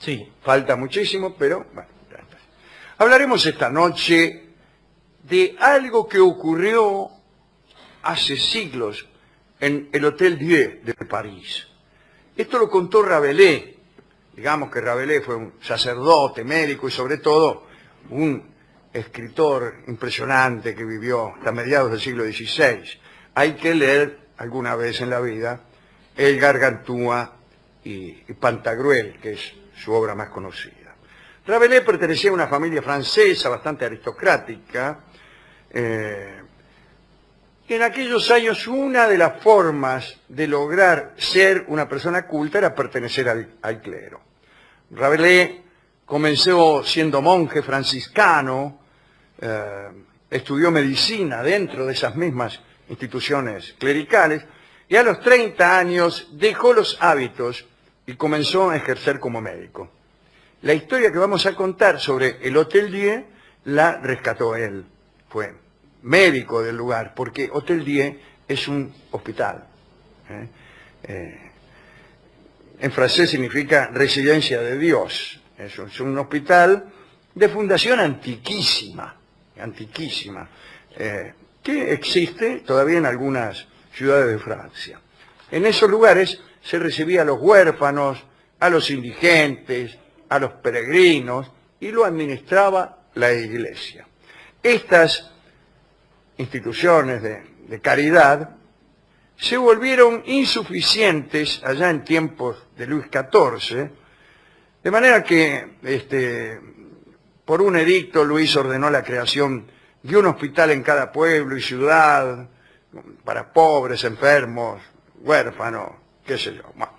Sí. Falta muchísimo, pero bueno. Hablaremos esta noche de algo que ocurrió hace siglos en el Hotel Dieu de París. Esto lo contó Rabelais. Digamos que Rabelais fue un sacerdote, médico y sobre todo un escritor impresionante que vivió hasta mediados del siglo XVI. Hay que leer alguna vez en la vida El Gargantúa y Pantagruel, que es su obra más conocida. Rabelais pertenecía a una familia francesa bastante aristocrática. Y en aquellos años una de las formas de lograr ser una persona culta era pertenecer al clero. Rabelais comenzó siendo monje franciscano, estudió medicina dentro de esas mismas instituciones clericales y a los 30 años dejó los hábitos y comenzó a ejercer como médico. La historia que vamos a contar sobre el Hotel Dieu la rescató él. Fue médico del lugar, porque Hotel Dieu es un hospital. En francés significa residencia de Dios. Es un hospital de fundación antiquísima, que existe todavía en algunas ciudades de Francia. En esos lugares se recibía a los huérfanos, a los indigentes, a los peregrinos, y lo administraba la iglesia. Estas instituciones de caridad se volvieron insuficientes allá en tiempos de Luis XIV, de manera que por un edicto Luis ordenó la creación de un hospital en cada pueblo y ciudad para pobres, enfermos, huérfanos, qué sé yo. Bueno,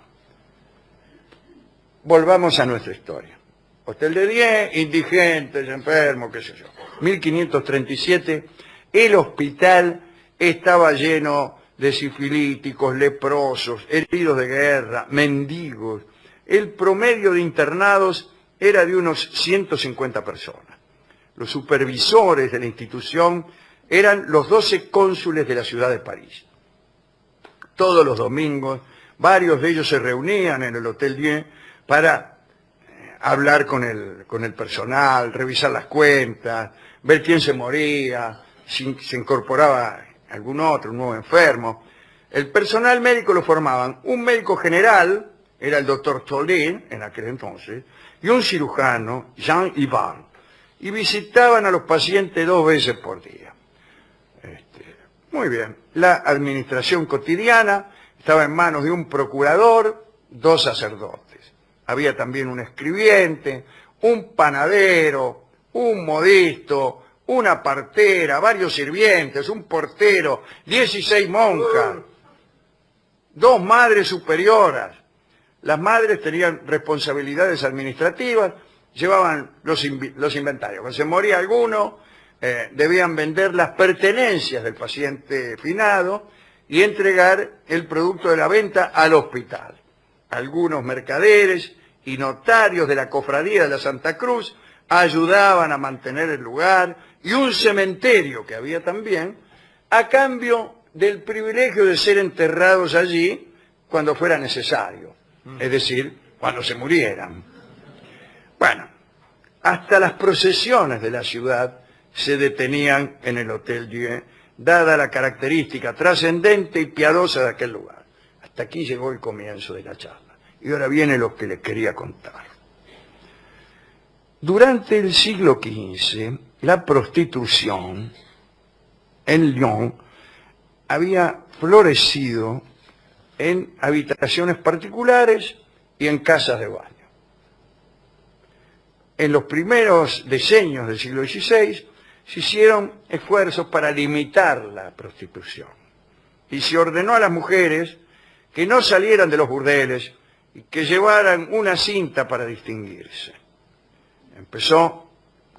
volvamos a nuestra historia. Hotel de Dieu, indigentes, enfermos, qué sé yo. 1537, el hospital estaba lleno de sifilíticos, leprosos, heridos de guerra, mendigos. El promedio de internados era de unos 150 personas. Los supervisores de la institución eran los 12 cónsules de la ciudad de París. Todos los domingos, varios de ellos se reunían en el Hotel Dieu para hablar con el personal, revisar las cuentas, ver quién se moría, si se incorporaba algún otro, un nuevo enfermo. El personal médico lo formaban un médico general, era el doctor Tollet en aquel entonces, y un cirujano, Jean Ivan, y visitaban a los pacientes 2 veces por día. Muy bien, la administración cotidiana estaba en manos de un procurador, 2 sacerdotes. Había también un escribiente, un panadero, un modisto, una partera, varios sirvientes, un portero, 16 monjas, 2 madres superioras. Las madres tenían responsabilidades administrativas, llevaban los inventarios. Cuando se moría alguno, debían vender las pertenencias del paciente finado y entregar el producto de la venta al hospital. Algunos mercaderes y notarios de la cofradía de la Santa Cruz ayudaban a mantener el lugar, y un cementerio que había también, a cambio del privilegio de ser enterrados allí cuando fuera necesario, es decir, cuando se murieran. Bueno, hasta las procesiones de la ciudad se detenían en el Hotel Dieu, dada la característica trascendente y piadosa de aquel lugar. Hasta aquí llegó el comienzo de la charla. Y ahora viene lo que les quería contar. Durante el siglo XV, la prostitución en Lyon había florecido en habitaciones particulares y en casas de baño. En los primeros decenios del siglo XVI se hicieron esfuerzos para limitar la prostitución y se ordenó a las mujeres que no salieran de los burdeles y que llevaran una cinta para distinguirse. Empezó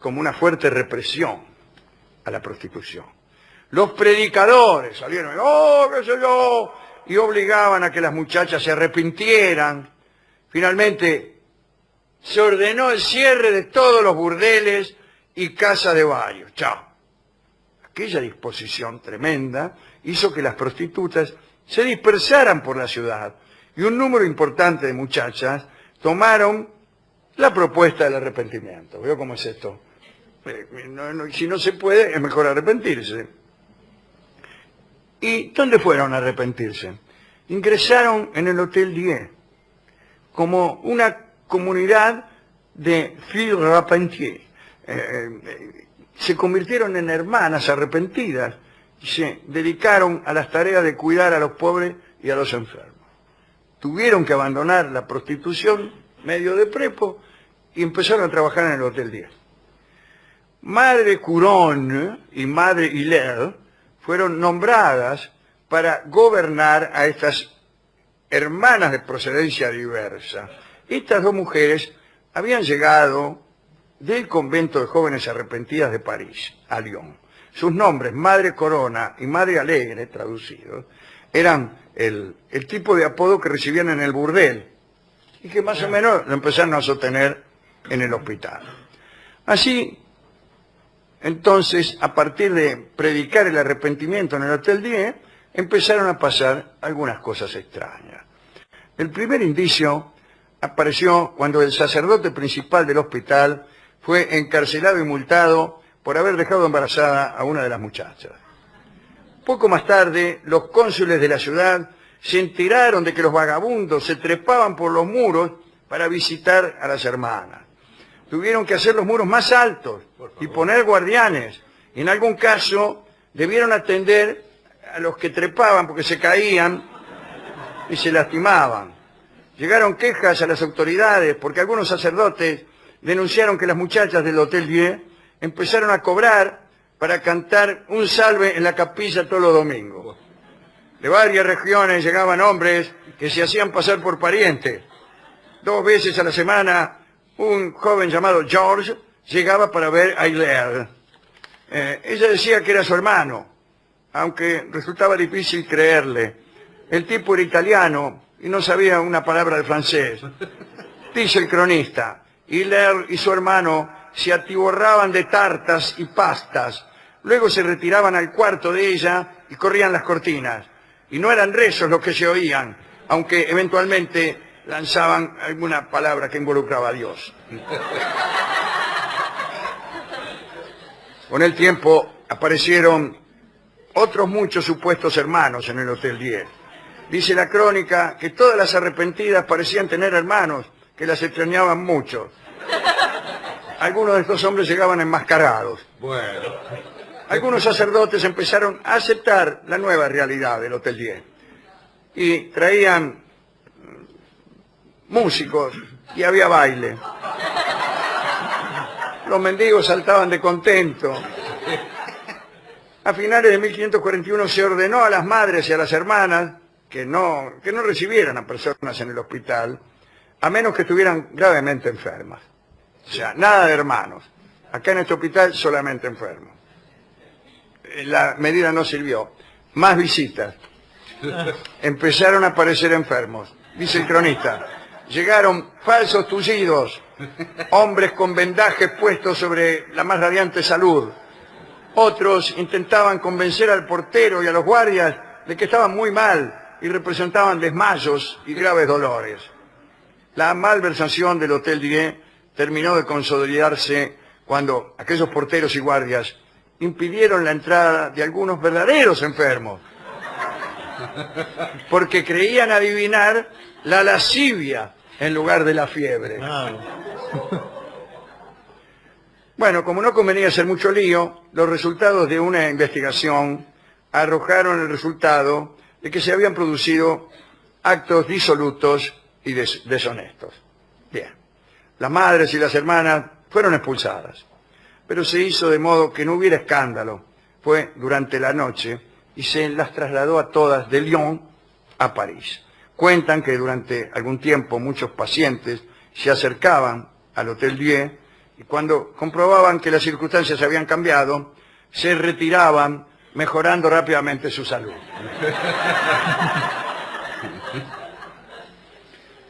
como una fuerte represión a la prostitución. Los predicadores salieron, ¡oh, qué sé yo!, y obligaban a que las muchachas se arrepintieran. Finalmente se ordenó el cierre de todos los burdeles y casas de baño. ¡Chao! Aquella disposición tremenda hizo que las prostitutas se dispersaran por la ciudad y un número importante de muchachas tomaron la propuesta del arrepentimiento. ¿Veo cómo es esto? Si no se puede, es mejor arrepentirse. ¿Y dónde fueron a arrepentirse? Ingresaron en el Hotel Dieu, como una comunidad de filles repentiers. Se convirtieron en hermanas arrepentidas y se dedicaron a las tareas de cuidar a los pobres y a los enfermos. Tuvieron que abandonar la prostitución medio de prepo y empezaron a trabajar en el Hotel Dieu. Madre Couronne y Madre Hilaire fueron nombradas para gobernar a estas hermanas de procedencia diversa. Estas dos mujeres habían llegado del convento de jóvenes arrepentidas de París, a Lyon. Sus nombres, Madre Corona y Madre Alegre, traducidos, eran el tipo de apodo que recibían en el burdel y que más o menos lo empezaron a sostener en el hospital. Así, entonces, a partir de predicar el arrepentimiento en el Hotel Dieu, empezaron a pasar algunas cosas extrañas. El primer indicio apareció cuando el sacerdote principal del hospital fue encarcelado y multado por haber dejado embarazada a una de las muchachas. Poco más tarde, los cónsules de la ciudad se enteraron de que los vagabundos se trepaban por los muros para visitar a las hermanas. Tuvieron que hacer los muros más altos y poner guardianes. En algún caso, debieron atender a los que trepaban porque se caían y se lastimaban. Llegaron quejas a las autoridades porque algunos sacerdotes denunciaron que las muchachas del Hotel Dieu empezaron a cobrar para cantar un salve en la capilla todos los domingos. De varias regiones llegaban hombres que se hacían pasar por parientes. 2 veces a la semana un joven llamado George llegaba para ver a Hilaire. Ella decía que era su hermano, aunque resultaba difícil creerle. El tipo era italiano y no sabía una palabra de francés. Dice el cronista, Hilaire y su hermano se atiborraban de tartas y pastas, luego se retiraban al cuarto de ella y corrían las cortinas. Y no eran rezos los que se oían, aunque eventualmente lanzaban alguna palabra que involucraba a Dios. Con el tiempo aparecieron otros muchos supuestos hermanos en el Hotel Dieu. Dice la crónica que todas las arrepentidas parecían tener hermanos que las extrañaban mucho. Algunos de estos hombres llegaban enmascarados. Bueno. Algunos sacerdotes empezaron a aceptar la nueva realidad del Hotel Dieu y traían músicos y había baile. Los mendigos saltaban de contento. A finales de 1541 se ordenó a las madres y a las hermanas que no recibieran a personas en el hospital, a menos que estuvieran gravemente enfermas. O sea, nada de hermanos. Acá en este hospital solamente enfermos. La medida no sirvió. Más visitas. Empezaron a aparecer enfermos. Dice el cronista, llegaron falsos tullidos, hombres con vendajes puestos sobre la más radiante salud. Otros intentaban convencer al portero y a los guardias de que estaban muy mal y representaban desmayos y graves dolores. La malversación del Hotel Dieu terminó de consolidarse cuando aquellos porteros y guardias impidieron la entrada de algunos verdaderos enfermos, porque creían adivinar la lascivia en lugar de la fiebre. Bueno, como no convenía hacer mucho lío, los resultados de una investigación arrojaron el resultado de que se habían producido actos disolutos y deshonestos. Bien, las madres y las hermanas fueron expulsadas, pero se hizo de modo que no hubiera escándalo. Fue durante la noche y se las trasladó a todas de Lyon a París. Cuentan que durante algún tiempo muchos pacientes se acercaban al Hotel Dieu y cuando comprobaban que las circunstancias habían cambiado, se retiraban mejorando rápidamente su salud.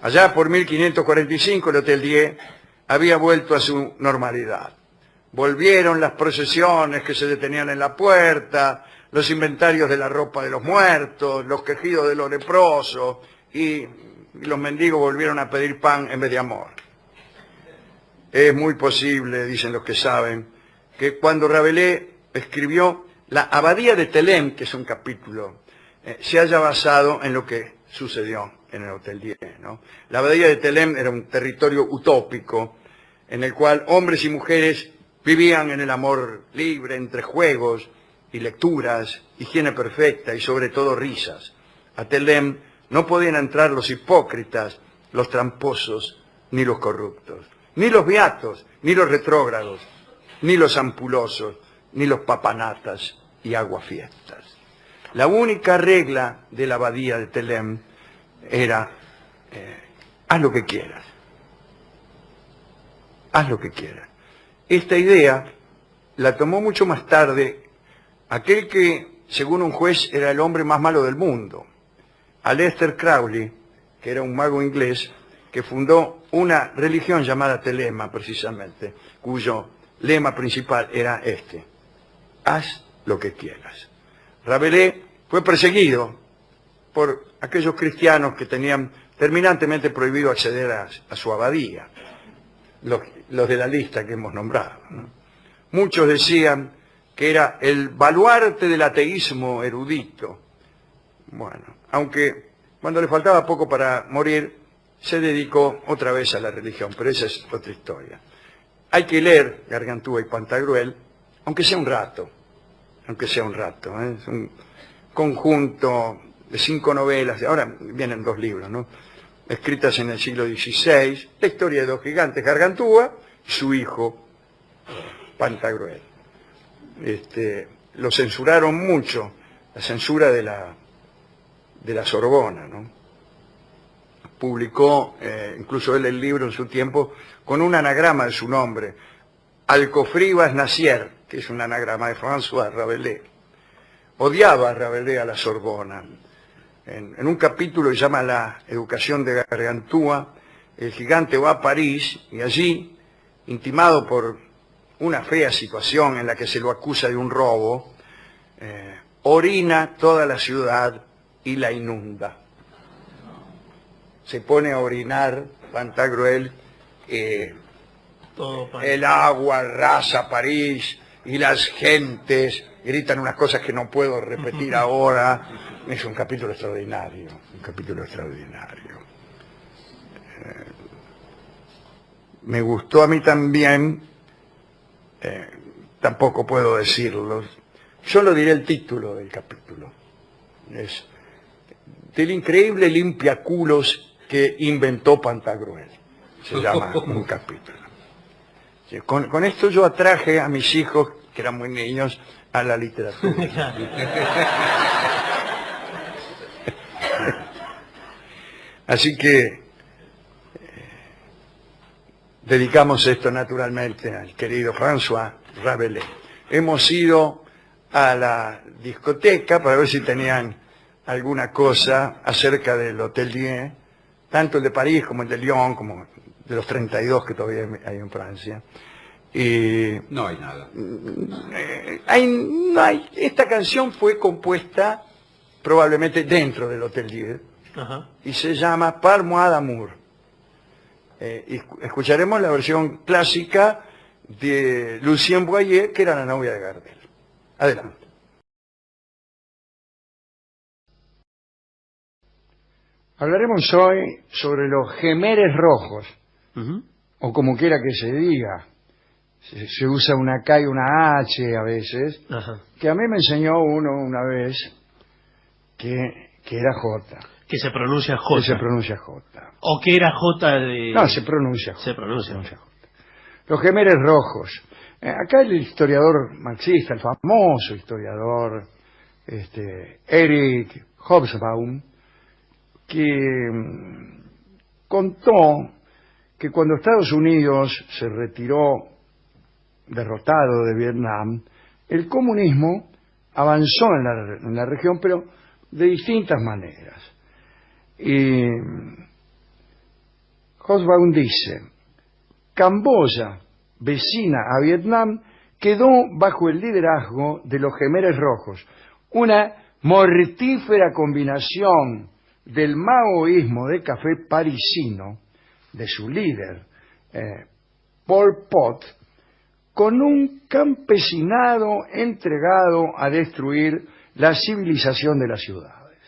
Allá por 1545 el Hotel Dieu había vuelto a su normalidad. Volvieron las procesiones que se detenían en la puerta, los inventarios de la ropa de los muertos, los quejidos de los leprosos, y los mendigos volvieron a pedir pan en vez de amor. Es muy posible, dicen los que saben, que cuando Rabelais escribió La Abadía de Thélème, que es un capítulo, se haya basado en lo que sucedió en el Hotel Dieu, ¿no? La Abadía de Thélème era un territorio utópico en el cual hombres y mujeres vivían en el amor libre, entre juegos y lecturas, higiene perfecta y sobre todo risas. A Thélème no podían entrar los hipócritas, los tramposos, ni los corruptos, ni los beatos, ni los retrógrados, ni los ampulosos, ni los papanatas y aguafiestas. La única regla de la abadía de Thélème era, haz lo que quieras. Haz lo que quieras. Esta idea la tomó mucho más tarde aquel que, según un juez, era el hombre más malo del mundo, Aleister Crowley, que era un mago inglés, que fundó una religión llamada Telema, precisamente, cuyo lema principal era este: haz lo que quieras. Rabelais fue perseguido por aquellos cristianos que tenían terminantemente prohibido acceder a su abadía, los de la lista que hemos nombrado, ¿no? Muchos decían que era el baluarte del ateísmo erudito. Bueno, aunque cuando le faltaba poco para morir, se dedicó otra vez a la religión, pero esa es otra historia. Hay que leer Gargantúa y Pantagruel, aunque sea un rato, ¿eh? Es un conjunto de 5 novelas, ahora vienen 2 libros, ¿no?, escritas en el siglo XVI, la historia de 2 gigantes, Gargantúa y su hijo Pantagruel. Lo censuraron mucho, la censura de la Sorbona, ¿no? Publicó, incluso él, el libro en su tiempo, con un anagrama de su nombre, Alcofribas Nacier, que es un anagrama de François Rabelais. Odiaba a Rabelais a la Sorbona. En un capítulo que se llama La educación de Gargantúa, el gigante va a París y allí, intimado por una fea situación en la que se lo acusa de un robo, orina toda la ciudad y la inunda. Se pone a orinar Pantagruel, el agua arrasa París y las gentes gritan unas cosas que no puedo repetir ahora. Es un capítulo extraordinario, me gustó a mí también, tampoco puedo decirlo, solo diré el título del capítulo. Es del increíble limpiaculos que inventó Pantagruel. Se llama un capítulo. Con esto yo atraje a mis hijos, que eran muy niños, a la literatura. Así que dedicamos esto naturalmente al querido François Rabelais. Hemos ido a la discoteca para ver si tenían alguna cosa acerca del Hotel Dieu, tanto el de París como el de Lyon, como de los 32 que todavía hay en Francia. Y no hay nada. No hay. Esta canción fue compuesta probablemente dentro del Hotel Dieu. Ajá. Y se llama Par moi d'amour. Y escucharemos la versión clásica de Lucien Boyer, que era la novia de Gardel. Adelante. Hablaremos hoy sobre los gemeres rojos, o como quiera que se diga. Se usa una K y una H a veces, Ajá. que a mí me enseñó uno una vez que era J. Que se pronuncia J. Que se pronuncia J. O que era J de... No, se pronuncia J. Se pronuncia J. Los gemeres rojos. Acá el historiador marxista, el famoso historiador Eric Hobsbawm, que contó que cuando Estados Unidos se retiró derrotado de Vietnam, el comunismo avanzó en la región, pero de distintas maneras. Y Hobsbawm dice: Camboya, vecina a Vietnam, quedó bajo el liderazgo de los gemeres rojos, una mortífera combinación del maoísmo de café parisino, de su líder, Pol Pot con un campesinado entregado a destruir la civilización de las ciudades.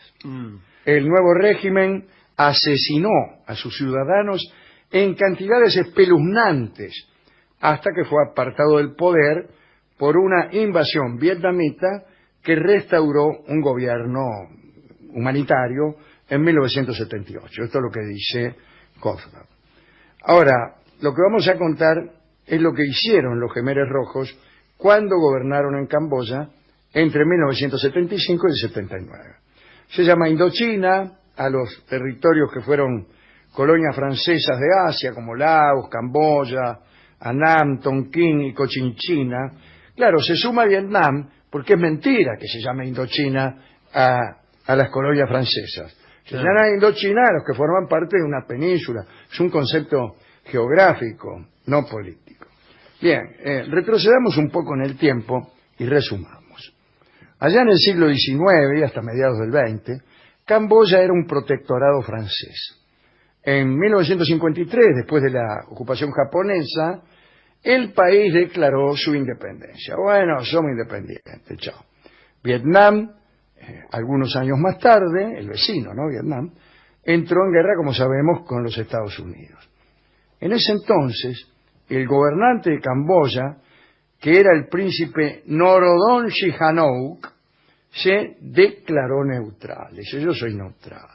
El nuevo régimen asesinó a sus ciudadanos en cantidades espeluznantes hasta que fue apartado del poder por una invasión vietnamita que restauró un gobierno humanitario en 1978. Esto es lo que dice Kaufmann. Ahora, lo que vamos a contar es lo que hicieron los Khmeres Rojos cuando gobernaron en Camboya entre 1975 y el 79. Se llama Indochina a los territorios que fueron colonias francesas de Asia, como Laos, Camboya, Annam, Tonkin y Cochinchina. Claro, se suma Vietnam porque es mentira que se llame Indochina a las colonias francesas. Se llama Indochina a los que forman parte de una península. Es un concepto geográfico, no político. Bien, retrocedamos un poco en el tiempo y resumamos. Allá en el siglo XIX y hasta mediados del XX, Camboya era un protectorado francés. En 1953, después de la ocupación japonesa, el país declaró su independencia. Bueno, somos independientes, chao. Vietnam, algunos años más tarde, el vecino, ¿no? Vietnam, entró en guerra, como sabemos, con los Estados Unidos. En ese entonces, el gobernante de Camboya, que era el príncipe Norodom Sihanouk, se declaró neutral. Dice, yo soy neutral.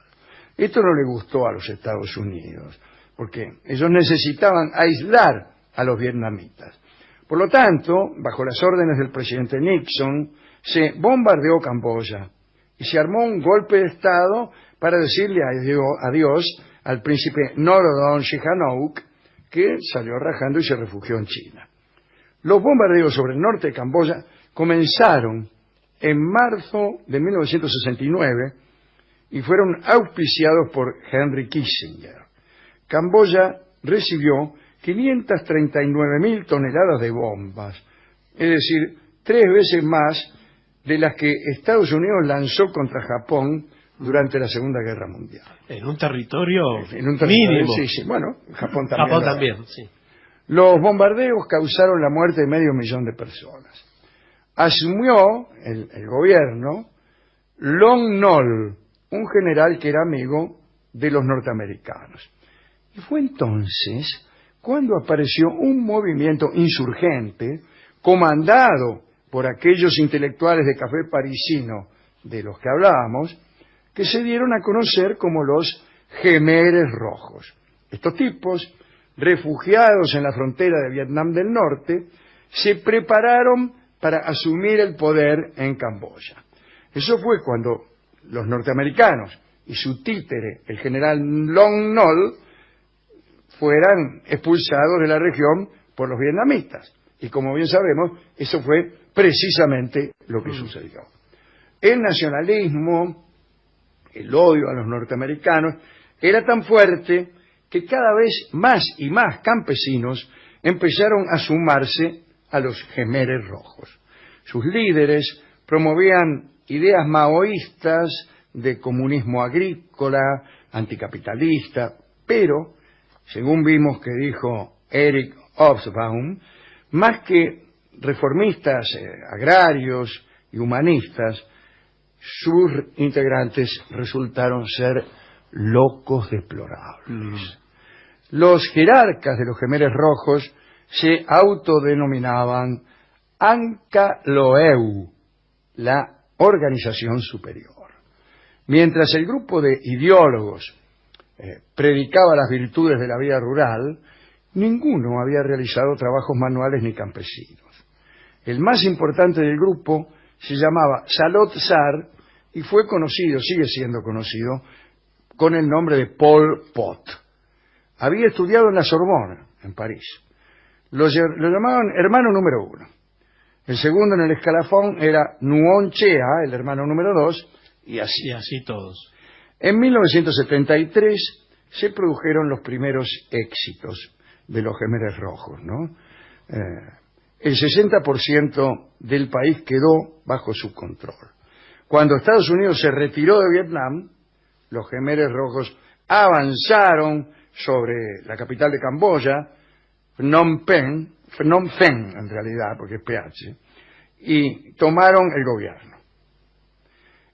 Esto no le gustó a los Estados Unidos, porque ellos necesitaban aislar a los vietnamitas. Por lo tanto, bajo las órdenes del presidente Nixon, se bombardeó Camboya y se armó un golpe de Estado para decirle adiós al príncipe Norodom Sihanouk, que salió rajando y se refugió en China. Los bombardeos sobre el norte de Camboya comenzaron en marzo de 1969 y fueron auspiciados por Henry Kissinger. Camboya recibió 539.000 toneladas de bombas, es decir, 3 veces más de las que Estados Unidos lanzó contra Japón durante la Segunda Guerra Mundial. En un territorio mínimo. Sí, bueno, Japón también. Japón también, sí. Los bombardeos causaron la muerte de 500.000 de personas. Asumió el gobierno Lon Nol, un general que era amigo de los norteamericanos. Y fue entonces cuando apareció un movimiento insurgente comandado por aquellos intelectuales de café parisino de los que hablábamos, que se dieron a conocer como los Khmeres Rojos. Estos tipos, refugiados en la frontera de Vietnam del Norte, se prepararon para asumir el poder en Camboya. Eso fue cuando los norteamericanos y su títere, el general Lon Nol, fueran expulsados de la región por los vietnamitas. Y como bien sabemos, eso fue precisamente lo que sucedió. El nacionalismo, el odio a los norteamericanos, era tan fuerte que cada vez más y más campesinos empezaron a sumarse a los Khmeres Rojos. Sus líderes promovían ideas maoístas de comunismo agrícola, anticapitalista, pero, según vimos que dijo Eric Hobsbawm, más que reformistas agrarios y humanistas, sus integrantes resultaron ser locos deplorables. Los jerarcas de los Khmeres Rojos se autodenominaban Anka Loeu, la organización superior. Mientras el grupo de ideólogos predicaba las virtudes de la vida rural, ninguno había realizado trabajos manuales ni campesinos. El más importante del grupo se llamaba Salot Sar y fue conocido, sigue siendo conocido, con el nombre de Pol Pot. Había estudiado en la Sorbona, en París. Lo llamaban hermano número 1. El segundo en el escalafón era Nuon Chea, el hermano número 2, y así. Y así todos. En 1973 se produjeron los primeros éxitos de los Khmeres Rojos, ¿no? El 60% del país quedó bajo su control. Cuando Estados Unidos se retiró de Vietnam, los Khmeres Rojos avanzaron sobre la capital de Camboya, Phnom Penh en realidad, porque es PH, y tomaron el gobierno.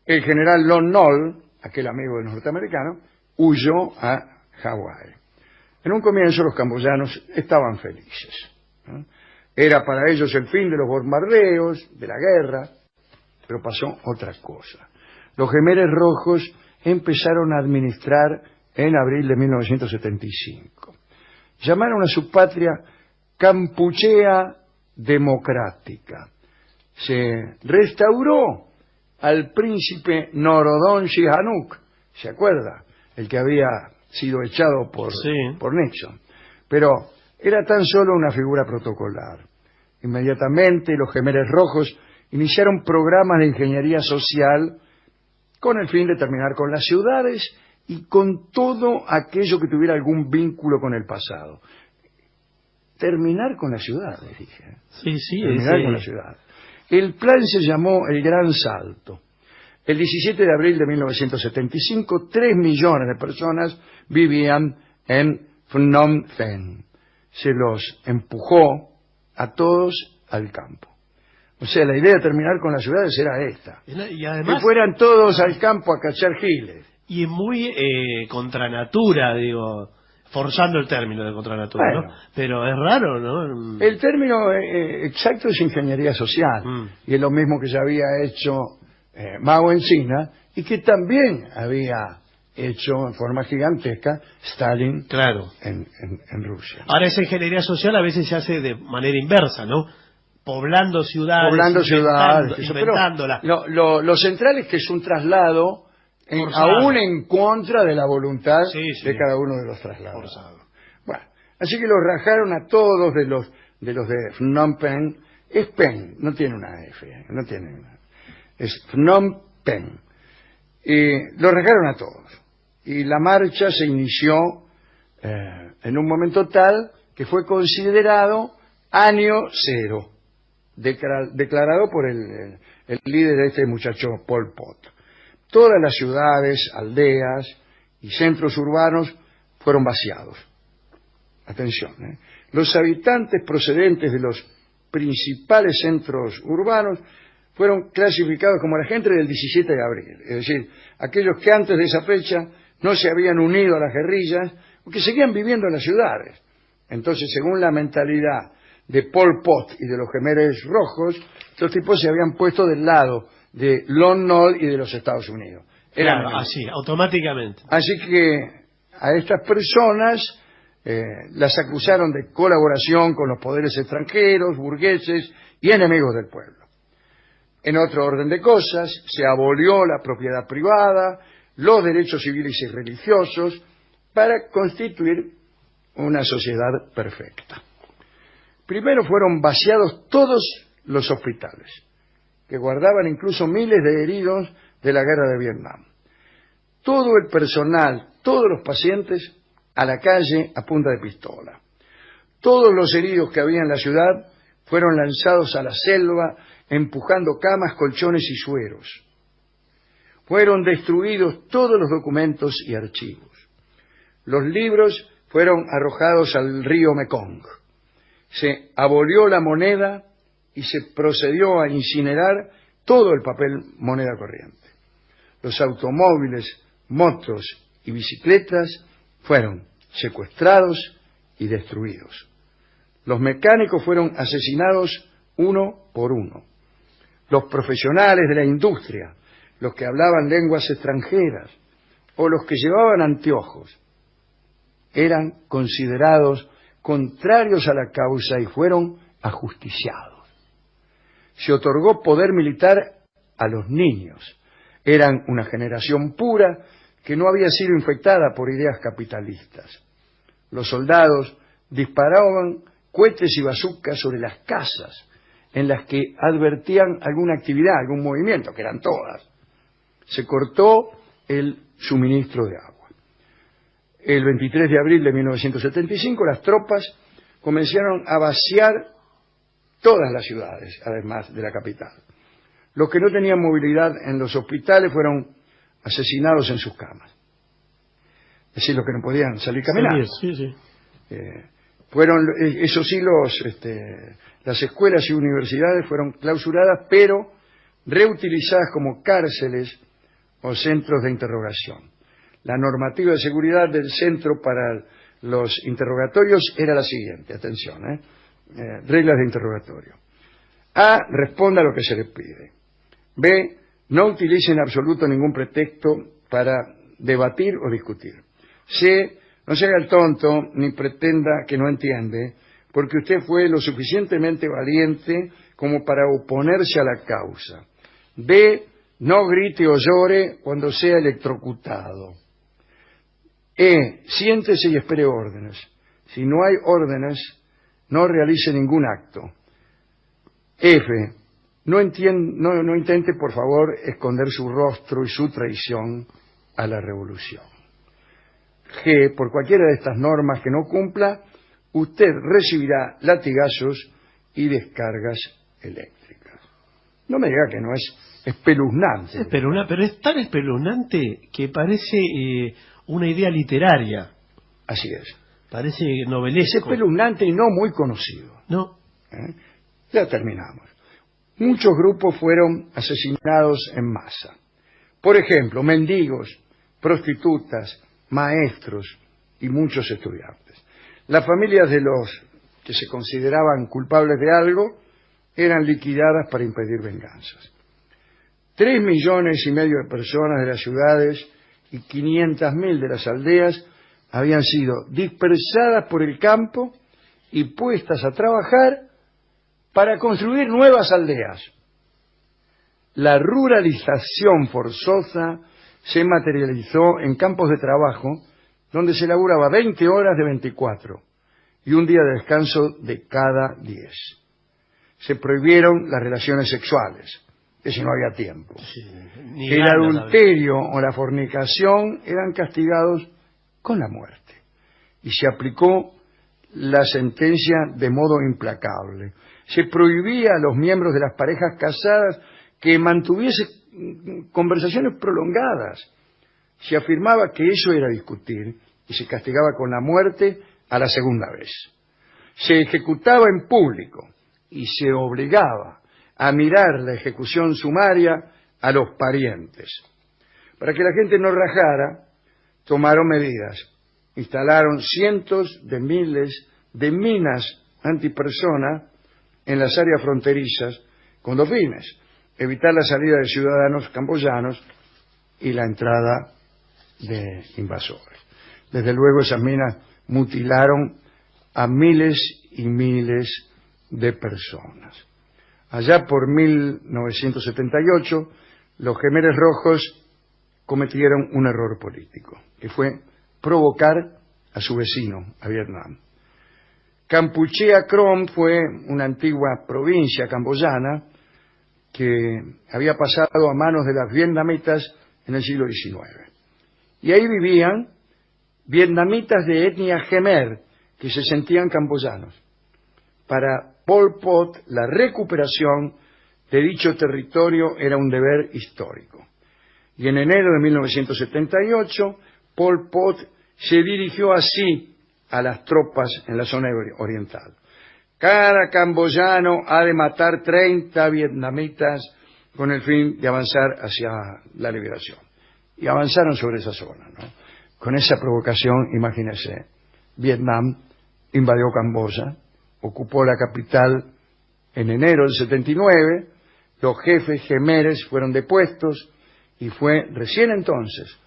El general Lon Nol, aquel amigo del norteamericano, huyó a Hawái. En un comienzo los camboyanos estaban felices, ¿no? Era para ellos el fin de los bombardeos, de la guerra, pero pasó otra cosa. Los Khmeres Rojos empezaron a administrar en abril de 1975. Llamaron a su patria Kampuchea Democrática. Se restauró al príncipe Norodom Sihanouk, ¿se acuerda? El que había sido echado por Nixon. Pero era tan solo una figura protocolar. Inmediatamente los Khmeres Rojos iniciaron programas de ingeniería social con el fin de terminar con las ciudades y con todo aquello que tuviera algún vínculo con el pasado. Terminar con las ciudades, dije. Sí, terminar con las ciudades. El plan se llamó el Gran Salto. El 17 de abril de 1975, 3 millones de personas vivían en Phnom Penh. Se los empujó a todos al campo. O sea, la idea de terminar con las ciudades era esta. Y además, que fueran todos al campo a cachar giles. Y muy contra natura, digo, forzando el término de contra natura, bueno, ¿no? Pero es raro, ¿no? El término exacto es ingeniería social. Y es lo mismo que ya había hecho Mao en China y que también había hecho en forma gigantesca Stalin, claro, en Rusia. Ahora esa ingeniería social a veces se hace de manera inversa, ¿no? Poblando ciudades, inventándolas. Pero lo central es que es un traslado aún en contra de la voluntad de cada uno de los traslados. Forzado. Bueno, así que los rajaron a todos de los de Phnom Penh. Es Penh, no tiene una F, no tiene una. Es Phnom Penh. Y los rajaron a todos. Y la marcha se inició en un momento tal que fue considerado año cero, declarado por el líder de este muchacho Pol Pot. Todas las ciudades, aldeas y centros urbanos fueron vaciados. Atención, los habitantes procedentes de los principales centros urbanos fueron clasificados como la gente del 17 de abril, es decir, aquellos que antes de esa fecha no se habían unido a las guerrillas o que seguían viviendo en las ciudades. Entonces, según la mentalidad de Pol Pot y de los Khmeres Rojos, estos tipos se habían puesto del lado de Lon Nol y de los Estados Unidos. Claro, así, automáticamente. Así que a estas personas las acusaron de colaboración con los poderes extranjeros, burgueses y enemigos del pueblo. En otro orden de cosas, se abolió la propiedad privada, los derechos civiles y religiosos, para constituir una sociedad perfecta. Primero fueron vaciados todos los hospitales, que guardaban incluso miles de heridos de la guerra de Vietnam. Todo el personal, todos los pacientes, a la calle a punta de pistola. Todos los heridos que había en la ciudad fueron lanzados a la selva, empujando camas, colchones y sueros. Fueron destruidos todos los documentos y archivos. Los libros fueron arrojados al río Mekong. Se abolió la moneda y se procedió a incinerar todo el papel moneda corriente. Los automóviles, motos y bicicletas fueron secuestrados y destruidos. Los mecánicos fueron asesinados uno por uno. Los profesionales de la industria, los que hablaban lenguas extranjeras o los que llevaban anteojos, eran considerados contrarios a la causa y fueron ajusticiados. Se otorgó poder militar a los niños. Eran una generación pura que no había sido infectada por ideas capitalistas. Los soldados disparaban cohetes y bazucas sobre las casas en las que advertían alguna actividad, algún movimiento, que eran todas. Se cortó el suministro de agua. El 23 de abril de 1975 las tropas comenzaron a vaciar todas las ciudades, además de la capital. Los que no tenían movilidad en los hospitales fueron asesinados en sus camas. Es decir, los que no podían salir caminando. Sí. Eso sí, las escuelas y universidades fueron clausuradas, pero reutilizadas como cárceles o centros de interrogación. La normativa de seguridad del centro para los interrogatorios era la siguiente, atención, reglas de interrogatorio. A, responda a lo que se le pide. B, no utilice en absoluto ningún pretexto para debatir o discutir. C, no se haga el tonto ni pretenda que no entiende, porque usted fue lo suficientemente valiente como para oponerse a la causa. D, no grite o llore cuando sea electrocutado. E, siéntese y espere órdenes. Si no hay órdenes, no realice ningún acto. F, no intente, por favor, esconder su rostro y su traición a la revolución. G, por cualquiera de estas normas que no cumpla, usted recibirá latigazos y descargas eléctricas. No me diga que no es espeluznante. Pero es tan espeluznante que parece una idea literaria. Así es. Parece novelesco. Es espeluznante y no muy conocido. No. Ya terminamos. Muchos grupos fueron asesinados en masa. Por ejemplo, mendigos, prostitutas, maestros y muchos estudiantes. Las familias de los que se consideraban culpables de algo eran liquidadas para impedir venganzas. 3,5 millones de personas de las ciudades y 500.000 de las aldeas habían sido dispersadas por el campo y puestas a trabajar para construir nuevas aldeas. La ruralización forzosa se materializó en campos de trabajo donde se laburaba 20 horas de 24 y un día de descanso de cada 10. Se prohibieron las relaciones sexuales, que si no había tiempo. Sí, el adulterio o la fornicación eran castigados con la muerte. Y se aplicó la sentencia de modo implacable. Se prohibía a los miembros de las parejas casadas que mantuviesen conversaciones prolongadas. Se afirmaba que eso era discutir y se castigaba con la muerte a la segunda vez. Se ejecutaba en público y se obligaba a mirar la ejecución sumaria a los parientes. Para que la gente no rajara, tomaron medidas. Instalaron cientos de miles de minas antipersona en las áreas fronterizas con dos fines: evitar la salida de ciudadanos camboyanos y la entrada de invasores. Desde luego esas minas mutilaron a miles y miles de personas. Allá por 1978, los Khmeres Rojos cometieron un error político, que fue provocar a su vecino, a Vietnam. Kampuchea Krom fue una antigua provincia camboyana que había pasado a manos de las vietnamitas en el siglo XIX. Y ahí vivían vietnamitas de etnia Khmer que se sentían camboyanos. Para Pol Pot, la recuperación de dicho territorio era un deber histórico. Y en enero de 1978, Pol Pot se dirigió así a las tropas en la zona oriental: cada camboyano ha de matar 30 vietnamitas con el fin de avanzar hacia la liberación. Y avanzaron sobre esa zona, ¿no? Con esa provocación, imagínense, Vietnam invadió Camboya, ocupó la capital en enero del 79, los jefes khmeres fueron depuestos y fue recién entonces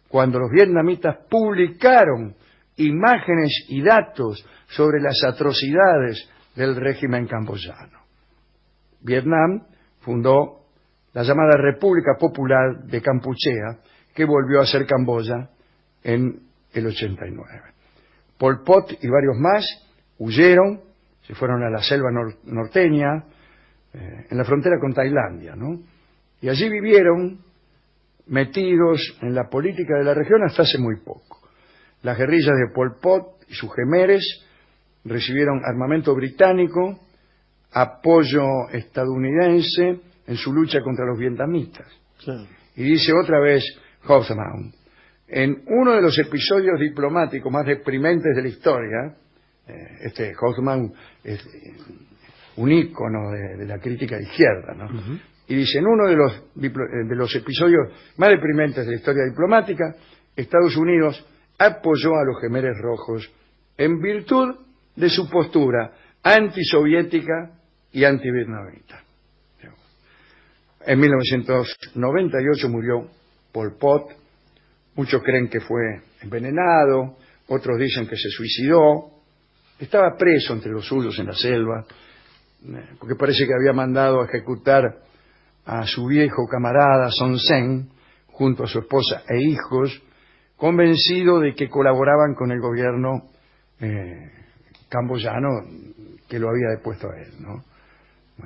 cuando los vietnamitas publicaron imágenes y datos sobre las atrocidades del régimen camboyano. Vietnam fundó la llamada República Popular de Kampuchea, que volvió a ser Camboya en el 89. Pol Pot y varios más huyeron, se fueron a la selva norteña, en la frontera con Tailandia, ¿no? Y allí vivieron metidos en la política de la región hasta hace muy poco. Las guerrillas de Pol Pot y sus khmeres recibieron armamento británico, apoyo estadounidense en su lucha contra los vietnamitas. Sí. Y dice otra vez Hoffman, en uno de los episodios diplomáticos más deprimentes de la historia, Hoffman es un ícono de la crítica de izquierda, ¿no? Y dice, en uno de los episodios más deprimentes de la historia diplomática, Estados Unidos apoyó a los Jemeres Rojos en virtud de su postura antisoviética y antivietnamita. En 1998 murió Pol Pot. Muchos creen que fue envenenado, otros dicen que se suicidó. Estaba preso entre los suyos en la selva, porque parece que había mandado a ejecutar a su viejo camarada Son Sen, junto a su esposa e hijos, convencido de que colaboraban con el gobierno camboyano que lo había depuesto a él, ¿no?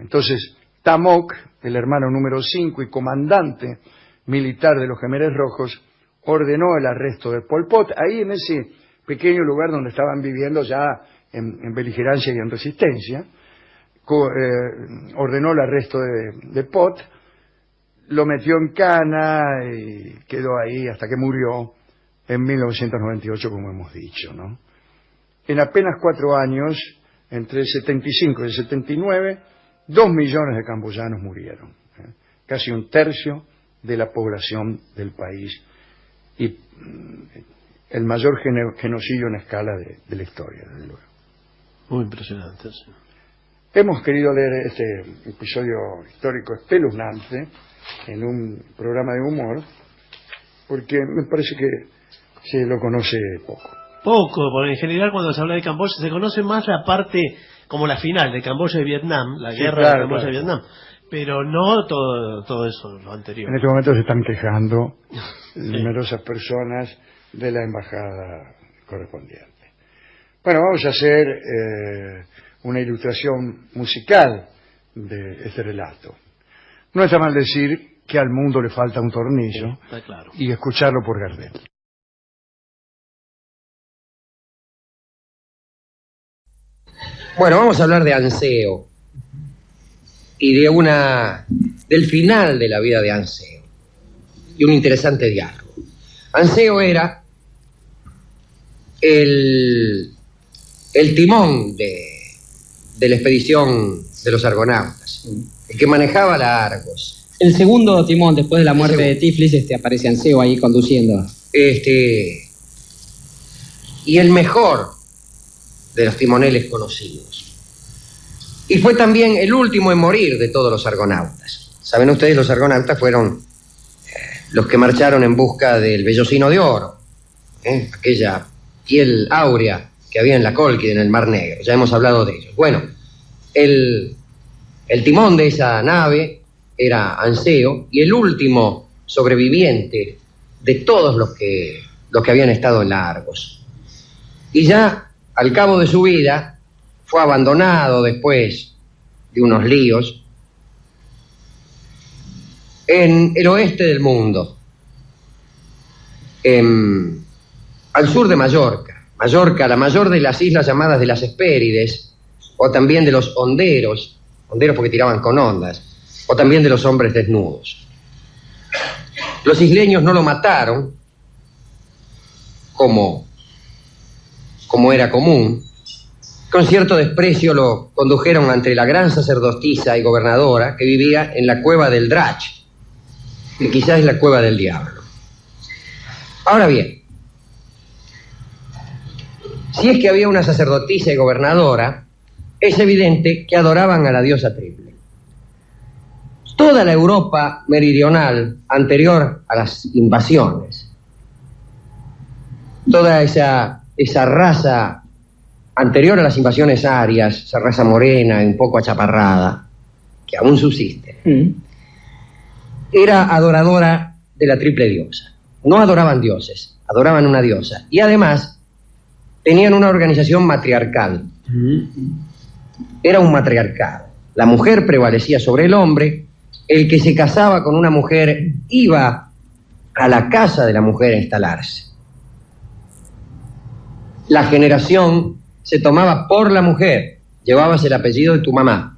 Entonces, Tamok, el hermano número 5 y comandante militar de los Jemeres Rojos, ordenó el arresto de Pol Pot, ahí en ese pequeño lugar donde estaban viviendo ya en beligerancia y en resistencia. Ordenó el arresto de Pot, lo metió en cana y quedó ahí hasta que murió en 1998, como hemos dicho, ¿no? En apenas 4 años, entre el 75 y el 79, 2 millones de camboyanos murieron, casi un tercio de la población del país, y el mayor genocidio en escala de la historia, desde luego. Muy impresionante, sí. Hemos querido leer este episodio histórico espeluznante en un programa de humor, porque me parece que se lo conoce poco. Poco, porque en general cuando se habla de Camboya se conoce más la parte, como la final de Camboya y Vietnam, la guerra de Camboya y Vietnam, pero no todo eso, lo anterior. En este momento se están quejando numerosas personas de la embajada correspondiente. Bueno, vamos a hacer una ilustración musical de este relato. No está mal decir que al mundo le falta un tornillo, sí, claro, y escucharlo por Gardel. Bueno, vamos a hablar de Anseo y del final de la vida de Anseo y un interesante diálogo. Anseo era el timón de la expedición de los argonautas, el que manejaba la Argos. El segundo timón, después de la muerte de Tiflis, aparece Anseo ahí conduciendo. Y el mejor de los timoneles conocidos. Y fue también el último en morir de todos los argonautas. Saben ustedes, los argonautas fueron los que marcharon en busca del vellocino de oro, aquella piel áurea que había en la Cólquida, en el Mar Negro. Ya hemos hablado de ellos. Bueno, el timón de esa nave era Anseo, y el último sobreviviente de todos los que habían estado en la Argos. Y ya al cabo de su vida fue abandonado después de unos líos en el oeste del mundo, al sur de Mallorca. Mallorca, la mayor de las islas llamadas de las Hespérides, o también de los honderos porque tiraban con ondas, o también de los hombres desnudos. Los isleños no lo mataron, como era común. Con cierto desprecio lo condujeron ante la gran sacerdotisa y gobernadora que vivía en la cueva del Drach, que quizás es la cueva del diablo. Ahora bien, si es que había una sacerdotisa y gobernadora, es evidente que adoraban a la diosa Triple. Toda la Europa meridional anterior a las invasiones, toda esa raza anterior a las invasiones arias, esa raza morena y un poco achaparrada, que aún subsiste, era adoradora de la triple diosa. No adoraban dioses, adoraban una diosa. Y además tenían una organización matriarcal. Era un matriarcado. La mujer prevalecía sobre el hombre. El que se casaba con una mujer iba a la casa de la mujer a instalarse. La generación se tomaba por la mujer, llevabas el apellido de tu mamá,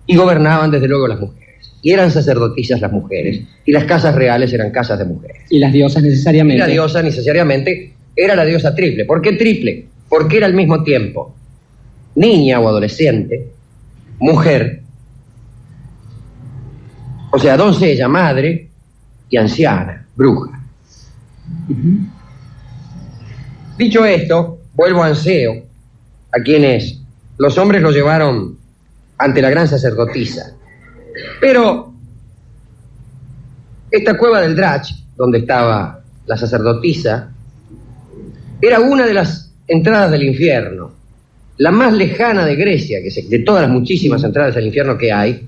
y gobernaban desde luego las mujeres. Y eran sacerdotisas las mujeres, y las casas reales eran casas de mujeres. Y las diosas necesariamente. Y la diosa necesariamente era la diosa Triple. ¿Por qué Triple? porque era al mismo tiempo niña o adolescente, mujer, o sea, doncella, madre y anciana, bruja. Dicho esto, vuelvo a Anseo, a quienes los hombres lo llevaron ante la gran sacerdotisa. Pero esta cueva del Drach, donde estaba la sacerdotisa, era una de las entradas del infierno, la más lejana de Grecia, de todas las muchísimas entradas al infierno que hay,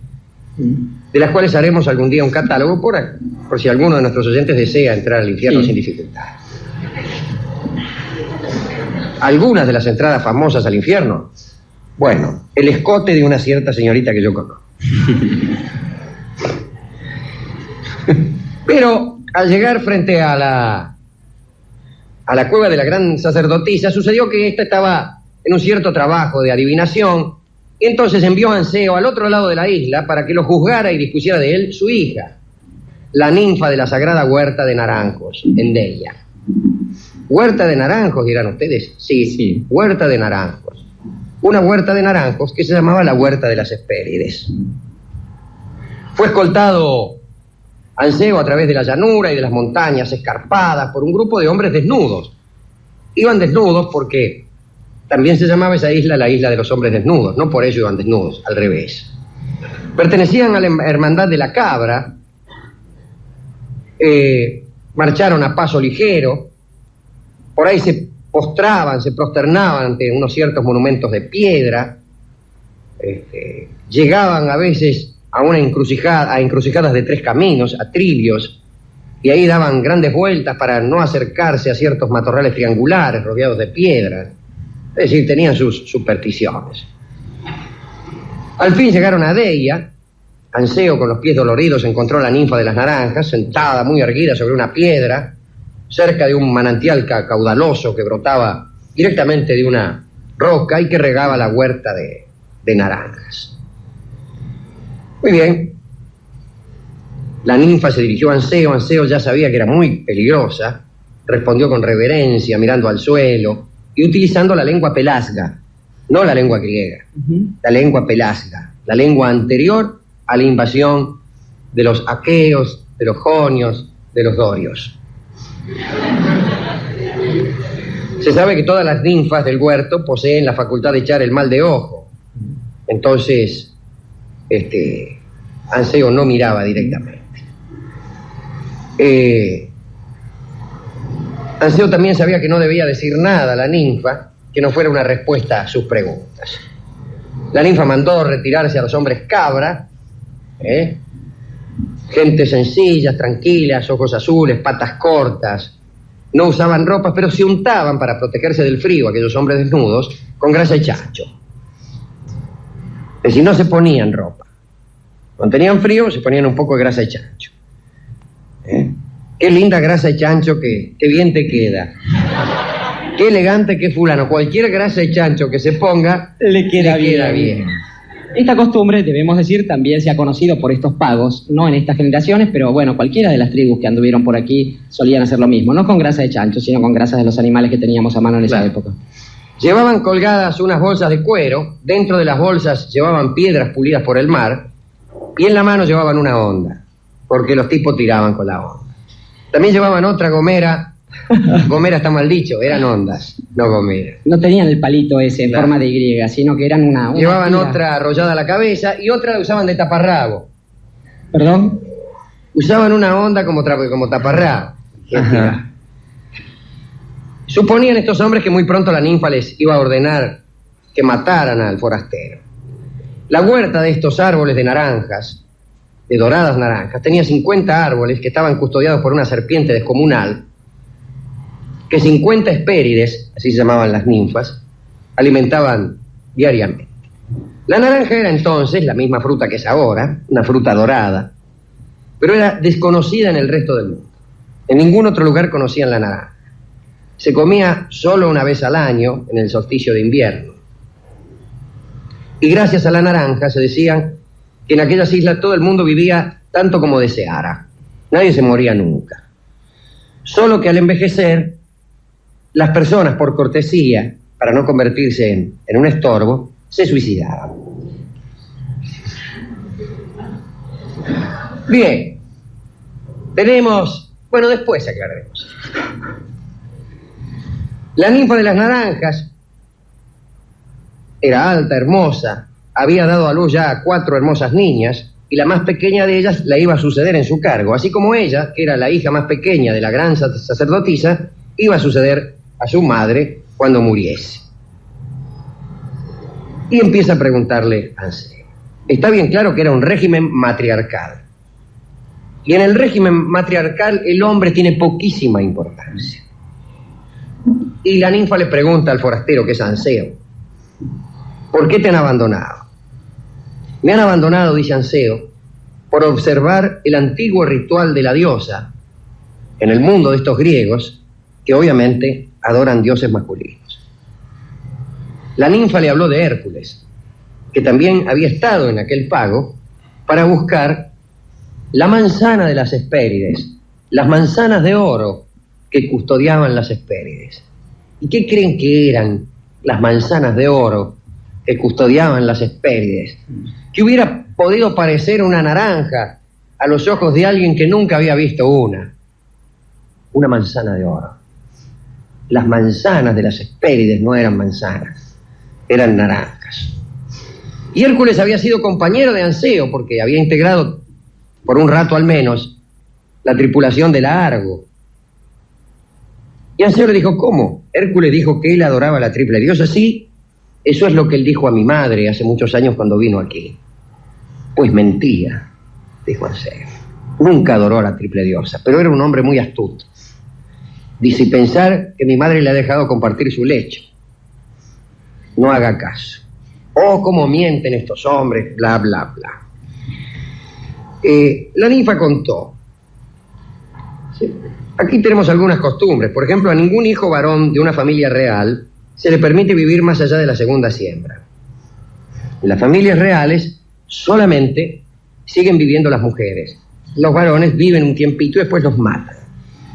de las cuales haremos algún día un catálogo por si alguno de nuestros oyentes desea entrar al infierno sin dificultad. Algunas de las entradas famosas al infierno, bueno, el escote de una cierta señorita que yo conozco. Pero al llegar frente a la cueva de la gran sacerdotisa, sucedió que ésta estaba en un cierto trabajo de adivinación, y entonces envió a Anseo al otro lado de la isla para que lo juzgara y dispusiera de él su hija, la ninfa de la sagrada huerta de naranjos, en Deia. ¿Huerta de naranjos, dirán ustedes? Sí, huerta de naranjos. Una huerta de naranjos que se llamaba la huerta de las Hespérides. Fue escoltado Anseo a través de la llanura y de las montañas escarpadas por un grupo de hombres desnudos. Iban desnudos porque también se llamaba esa isla la isla de los hombres desnudos, no por ello iban desnudos, al revés. Pertenecían a la hermandad de la cabra, marcharon a paso ligero, por ahí se prosternaban ante unos ciertos monumentos de piedra, llegaban a veces a encrucijadas de 3 caminos, a trivios, y ahí daban grandes vueltas para no acercarse a ciertos matorrales triangulares rodeados de piedra. Es decir, tenían sus supersticiones. Al fin llegaron a Deia. Anseo, con los pies doloridos, encontró a la ninfa de las naranjas, sentada muy erguida sobre una piedra, cerca de un manantial caudaloso que brotaba directamente de una roca y que regaba la huerta de naranjas. Muy bien. La ninfa se dirigió a Anseo. Anseo ya sabía que era muy peligrosa. Respondió con reverencia, mirando al suelo y utilizando la lengua pelasga, no la lengua griega, la lengua pelasga, la lengua anterior a la invasión de los aqueos, de los jonios, de los dorios. Se sabe que todas las ninfas del huerto poseen la facultad de echar el mal de ojo. Entonces, Anseo no miraba directamente. Anseo también sabía que no debía decir nada a la ninfa que no fuera una respuesta a sus preguntas. La ninfa mandó retirarse a los hombres cabra, gente sencillas, tranquilas, ojos azules, patas cortas. No usaban ropas, pero se untaban para protegerse del frío, aquellos hombres desnudos, con grasa de chancho. Es decir, no se ponían ropa. Cuando tenían frío, se ponían un poco de grasa de chancho. Qué linda grasa de chancho, qué bien te queda. Qué elegante, qué fulano. Cualquier grasa de chancho que se ponga, le queda bien. Esta costumbre, debemos decir, también se ha conocido por estos pagos, no en estas generaciones, pero bueno, cualquiera de las tribus que anduvieron por aquí solían hacer lo mismo, no con grasa de chancho, sino con grasa de los animales que teníamos a mano en esa época. Llevaban colgadas unas bolsas de cuero, dentro de las bolsas llevaban piedras pulidas por el mar, y en la mano llevaban una honda, porque los tipos tiraban con la honda. También llevaban otra gomera. Gomera está mal dicho, eran ondas, no gomeras. No tenían el palito ese en forma de Y, sino que eran una llevaban tira. Otra arrollada a la cabeza y otra la usaban de taparrabo. ¿Perdón? Usaban una onda como taparrabo. Suponían estos hombres que muy pronto la ninfa les iba a ordenar que mataran al forastero. La huerta de estos árboles de naranjas, de doradas naranjas, tenía 50 árboles que estaban custodiados por una serpiente descomunal, que 50 Hespérides, así se llamaban las ninfas, alimentaban diariamente. La naranja era entonces la misma fruta que es ahora, una fruta dorada, pero era desconocida en el resto del mundo. En ningún otro lugar conocían la naranja. Se comía solo una vez al año, en el solsticio de invierno. Y gracias a la naranja se decían que en aquellas islas todo el mundo vivía tanto como deseara. Nadie se moría nunca. Solo que al envejecer, las personas, por cortesía, para no convertirse en un estorbo, se suicidaba. Bien, tenemos... Bueno, después aclararemos. La ninfa de las naranjas era alta, hermosa, había dado a luz ya a 4 hermosas niñas, y la más pequeña de ellas la iba a suceder en su cargo, así como ella, que era la hija más pequeña de la gran sacerdotisa, iba a suceder a su madre cuando muriese. Y empieza a preguntarle a Anseo. Está bien claro que era un régimen matriarcal. Y en el régimen matriarcal el hombre tiene poquísima importancia. Y la ninfa le pregunta al forastero, que es Anseo, ¿por qué te han abandonado? Me han abandonado, dice Anseo, por observar el antiguo ritual de la diosa en el mundo de estos griegos, que obviamente adoran dioses masculinos. La ninfa le habló de Hércules, que también había estado en aquel pago para buscar la manzana de las Hespérides, las manzanas de oro que custodiaban las Hespérides. ¿Y qué creen que eran las manzanas de oro que custodiaban las Hespérides? Que hubiera podido parecer una naranja a los ojos de alguien que nunca había visto una manzana de oro. Las manzanas de las Hespérides no eran manzanas, eran naranjas. Y Hércules había sido compañero de Anseo porque había integrado, por un rato al menos, la tripulación de la Argo. Y Anseo le dijo, ¿cómo? Hércules dijo que él adoraba a la triple diosa. Sí, eso es lo que él dijo a mi madre hace muchos años cuando vino aquí. Pues mentía, dijo Anseo. Nunca adoró a la triple diosa, pero era un hombre muy astuto. Dice, pensar que mi madre le ha dejado compartir su lecho. No haga caso. Oh, cómo mienten estos hombres, bla, bla, bla. La ninfa contó. ¿Sí? Aquí tenemos algunas costumbres. Por ejemplo, a ningún hijo varón de una familia real se le permite vivir más allá de la segunda siembra. En las familias reales solamente siguen viviendo las mujeres. Los varones viven un tiempito y después los matan.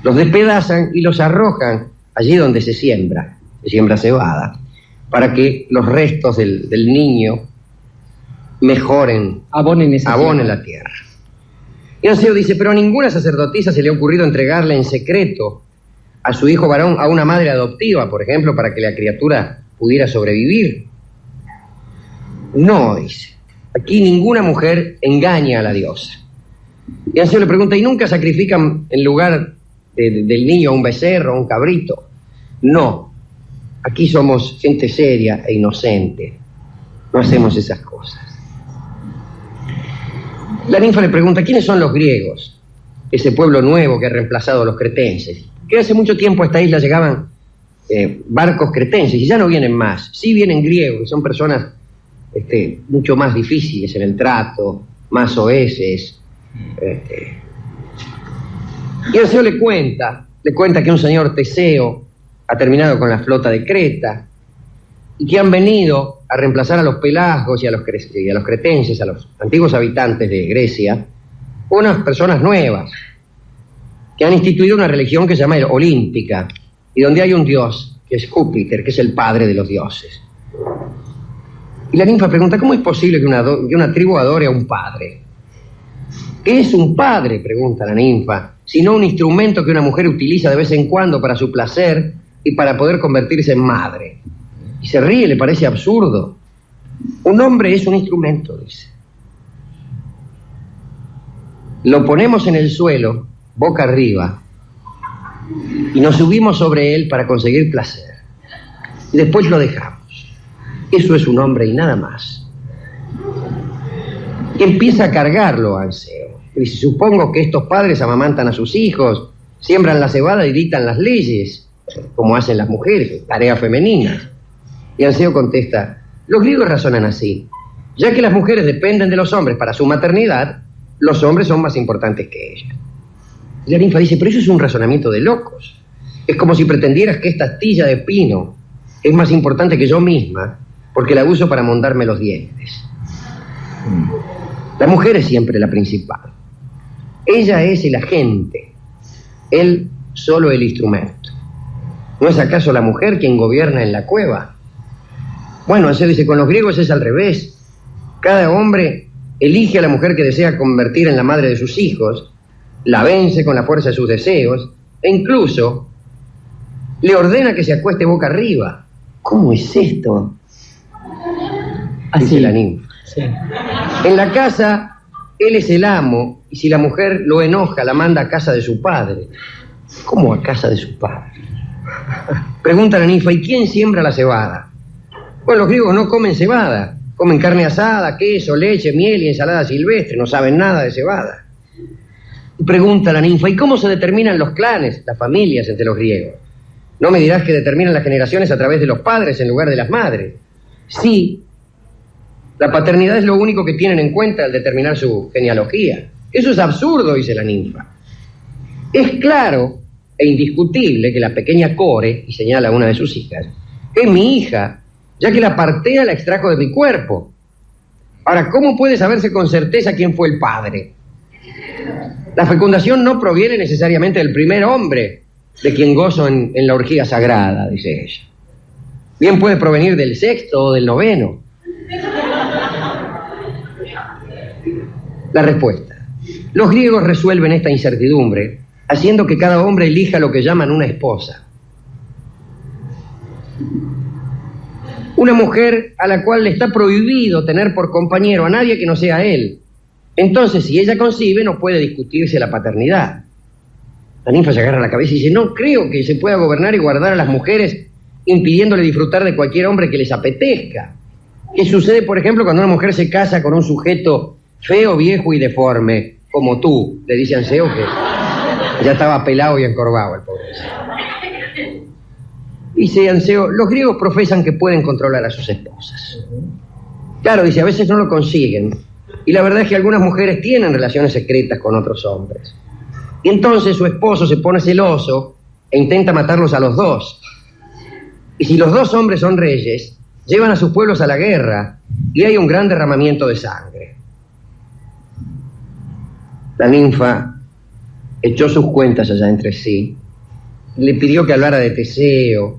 Los despedazan y los arrojan allí donde se siembra cebada, para que los restos del niño mejoren, abonen la tierra. Y Anseo dice, pero a ninguna sacerdotisa se le ha ocurrido entregarle en secreto a su hijo varón a una madre adoptiva, por ejemplo, para que la criatura pudiera sobrevivir. No, dice, aquí ninguna mujer engaña a la diosa. Y Anseo le pregunta, ¿y nunca sacrifican en lugar del niño a un becerro, a un cabrito? No, aquí somos gente seria e inocente, no hacemos esas cosas. La ninfa le pregunta, ¿quiénes son los griegos? Ese pueblo nuevo que ha reemplazado a los cretenses. Que hace mucho tiempo a esta isla llegaban barcos cretenses y ya no vienen más. Sí vienen griegos, que son personas mucho más difíciles en el trato, más oeces. Y Anseo le cuenta que un señor Teseo ha terminado con la flota de Creta y que han venido a reemplazar a los pelasgos y a los cretenses, a los antiguos habitantes de Grecia, unas personas nuevas que han instituido una religión que se llama olímpica y donde hay un dios que es Júpiter, que es el padre de los dioses. Y la ninfa pregunta, ¿cómo es posible que una tribu adore a un padre? ¿Qué es un padre?, pregunta la ninfa, sino un instrumento que una mujer utiliza de vez en cuando para su placer y para poder convertirse en madre. Y se ríe, le parece absurdo. Un hombre es un instrumento, dice. Lo ponemos en el suelo, boca arriba, y nos subimos sobre él para conseguir placer. Y después lo dejamos. Eso es un hombre y nada más. Y empieza a cargarlo a Anseo. Dice, supongo que estos padres amamantan a sus hijos, siembran la cebada y dictan las leyes, como hacen las mujeres, tareas femeninas. Y Anseo contesta, los griegos razonan así. Ya que las mujeres dependen de los hombres para su maternidad, los hombres son más importantes que ellas. Y la ninfa dice, pero eso es un razonamiento de locos. Es como si pretendieras que esta astilla de pino es más importante que yo misma, porque la uso para mondarme los dientes. La mujer es siempre la principal. Ella es el agente, él solo el instrumento. ¿No es acaso la mujer quien gobierna en la cueva? Bueno, Anseo dice, con los griegos es al revés. Cada hombre elige a la mujer que desea convertir en la madre de sus hijos, la vence con la fuerza de sus deseos, e incluso le ordena que se acueste boca arriba. ¿Cómo es esto? Así. Dice la ninfa. Sí. En la casa, él es el amo, y si la mujer lo enoja, la manda a casa de su padre. ¿Cómo a casa de su padre? Pregunta la ninfa, ¿y quién siembra la cebada? Bueno, los griegos no comen cebada. Comen carne asada, queso, leche, miel y ensalada silvestre. No saben nada de cebada. Y pregunta la ninfa, ¿y cómo se determinan los clanes, las familias entre los griegos? No me dirás que determinan las generaciones a través de los padres en lugar de las madres. Sí, la paternidad es lo único que tienen en cuenta al determinar su genealogía. Eso es absurdo, dice la ninfa. Es claro e indiscutible que la pequeña Core, y señala a una de sus hijas, es mi hija, ya que la partea la extrajo de mi cuerpo. Ahora, ¿cómo puede saberse con certeza quién fue el padre? La fecundación no proviene necesariamente del primer hombre de quien gozo en la orgía sagrada, dice ella. Bien puede provenir del sexto o del noveno. La respuesta. Los griegos resuelven esta incertidumbre haciendo que cada hombre elija lo que llaman una esposa. Una mujer a la cual le está prohibido tener por compañero a nadie que no sea él. Entonces, si ella concibe, no puede discutirse la paternidad. La ninfa se agarra la cabeza y dice, no creo que se pueda gobernar y guardar a las mujeres impidiéndole disfrutar de cualquier hombre que les apetezca. ¿Qué sucede, por ejemplo, cuando una mujer se casa con un sujeto feo, viejo y deforme, como tú? Le dice Anseo que ya estaba pelado y encorvado el pobre. Dice Anseo, los griegos profesan que pueden controlar a sus esposas. Claro, dice, a veces no lo consiguen. Y la verdad es que algunas mujeres tienen relaciones secretas con otros hombres. Y entonces su esposo se pone celoso e intenta matarlos a los dos. Y si los dos hombres son reyes, llevan a sus pueblos a la guerra y hay un gran derramamiento de sangre. La ninfa echó sus cuentas allá entre sí. Le pidió que hablara de Teseo,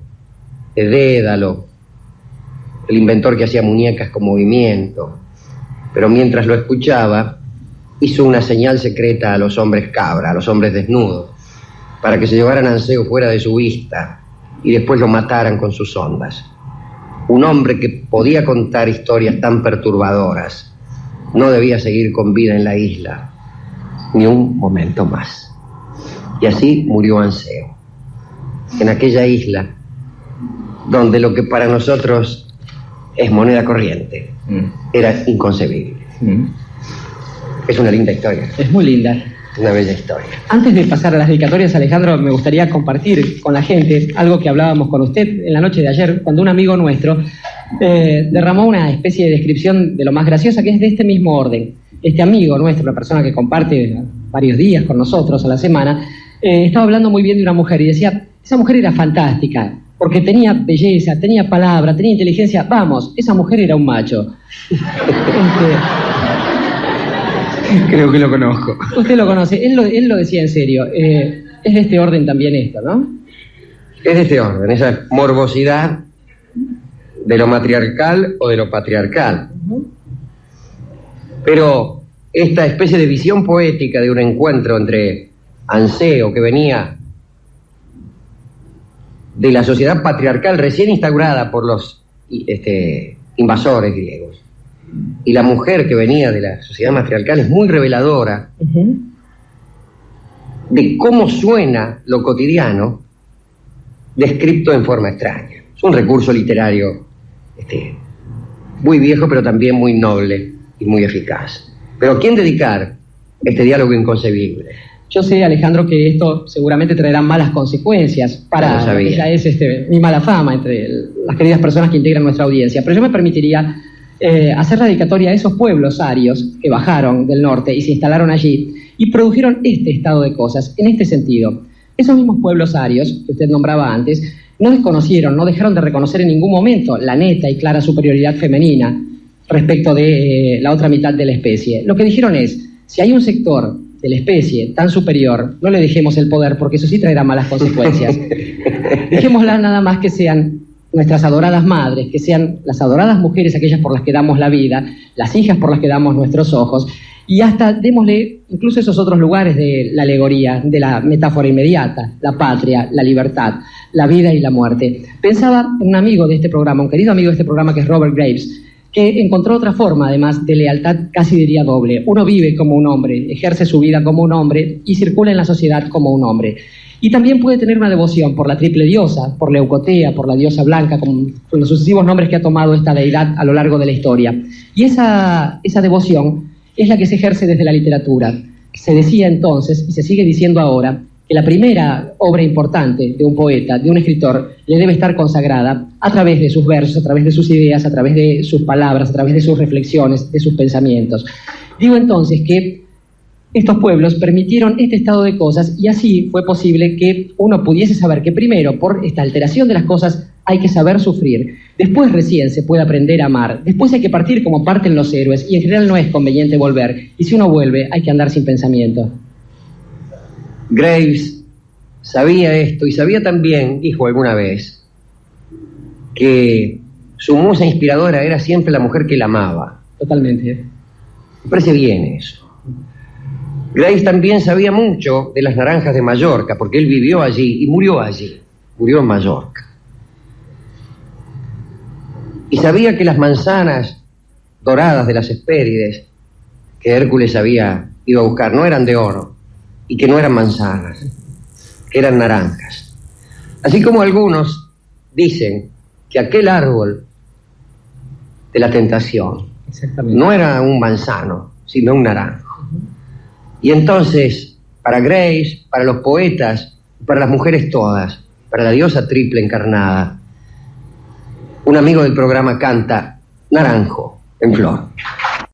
de Dédalo, el inventor que hacía muñecas con movimiento. Pero mientras lo escuchaba, hizo una señal secreta a los hombres cabra, a los hombres desnudos, para que se llevaran a Anseo fuera de su vista y después lo mataran con sus ondas. Un hombre que podía contar historias tan perturbadoras no debía seguir con vida en la isla ni un momento más. Y así murió Anseo, en aquella isla donde lo que para nosotros es moneda corriente era inconcebible. Es una linda historia. Es muy linda. Una bella historia. Antes de pasar a las dedicatorias, Alejandro, me gustaría compartir con la gente algo que hablábamos con usted en la noche de ayer, cuando un amigo nuestro derramó una especie de descripción de lo más graciosa, que es de este mismo orden. Este amigo nuestro, la persona que comparte varios días con nosotros a la semana, estaba hablando muy bien de una mujer y decía, esa mujer era fantástica, porque tenía belleza, tenía palabra, tenía inteligencia. Vamos, esa mujer era un macho. Creo que lo conozco. Usted lo conoce, él lo decía en serio. Es de este orden también esto, ¿no? Es de este orden, esa morbosidad de lo matriarcal o de lo patriarcal. Pero esta especie de visión poética de un encuentro entre Anseo, que venía de la sociedad patriarcal recién instaurada por los invasores griegos, y la mujer que venía de la sociedad matriarcal, es muy reveladora de cómo suena lo cotidiano descrito en forma extraña. Es un recurso literario muy viejo, pero también muy noble y muy eficaz. Pero ¿a quién dedicar este diálogo inconcebible? Yo sé, Alejandro, que esto seguramente traerá malas consecuencias para ella es mi mala fama entre las queridas personas que integran nuestra audiencia, pero yo me permitiría hacer la dedicatoria a esos pueblos arios que bajaron del norte y se instalaron allí y produjeron este estado de cosas, en este sentido. Esos mismos pueblos arios que usted nombraba antes no desconocieron, no dejaron de reconocer en ningún momento la neta y clara superioridad femenina respecto de la otra mitad de la especie. Lo que dijeron es, si hay un sector de la especie tan superior, no le dejemos el poder porque eso sí traerá malas consecuencias. Dejémosla nada más que sean nuestras adoradas madres, que sean las adoradas mujeres aquellas por las que damos la vida, las hijas por las que damos nuestros ojos, y hasta démosle incluso esos otros lugares de la alegoría, de la metáfora inmediata, la patria, la libertad, la vida y la muerte. Pensaba en un amigo de este programa, un querido amigo de este programa que es Robert Graves, que encontró otra forma, además, de lealtad, casi diría doble. Uno vive como un hombre, ejerce su vida como un hombre y circula en la sociedad como un hombre. Y también puede tener una devoción por la triple diosa, por Leucotea, por la diosa blanca, con los sucesivos nombres que ha tomado esta deidad a lo largo de la historia. Y esa devoción es la que se ejerce desde la literatura. Se decía entonces, y se sigue diciendo ahora, que la primera obra importante de un poeta, de un escritor, le debe estar consagrada a través de sus versos, a través de sus ideas, a través de sus palabras, a través de sus reflexiones, de sus pensamientos. Digo entonces que estos pueblos permitieron este estado de cosas y así fue posible que uno pudiese saber que primero, por esta alteración de las cosas, hay que saber sufrir. Después recién se puede aprender a amar. Después hay que partir como parten los héroes y en general no es conveniente volver. Y si uno vuelve, hay que andar sin pensamiento. Graves sabía esto y sabía también, dijo alguna vez, que su musa inspiradora era siempre la mujer que él amaba. Totalmente. Me parece bien eso. Graves también sabía mucho de las naranjas de Mallorca, porque él vivió allí y murió allí, murió en Mallorca. Y sabía que las manzanas doradas de las Hespérides que Hércules había ido a buscar no eran de oro, y que no eran manzanas, que eran naranjas. Así como algunos dicen que aquel árbol de la tentación no era un manzano, sino un naranjo. Y entonces, para Graves, para los poetas, para las mujeres todas, para la diosa triple encarnada, un amigo del programa canta Naranjo en flor.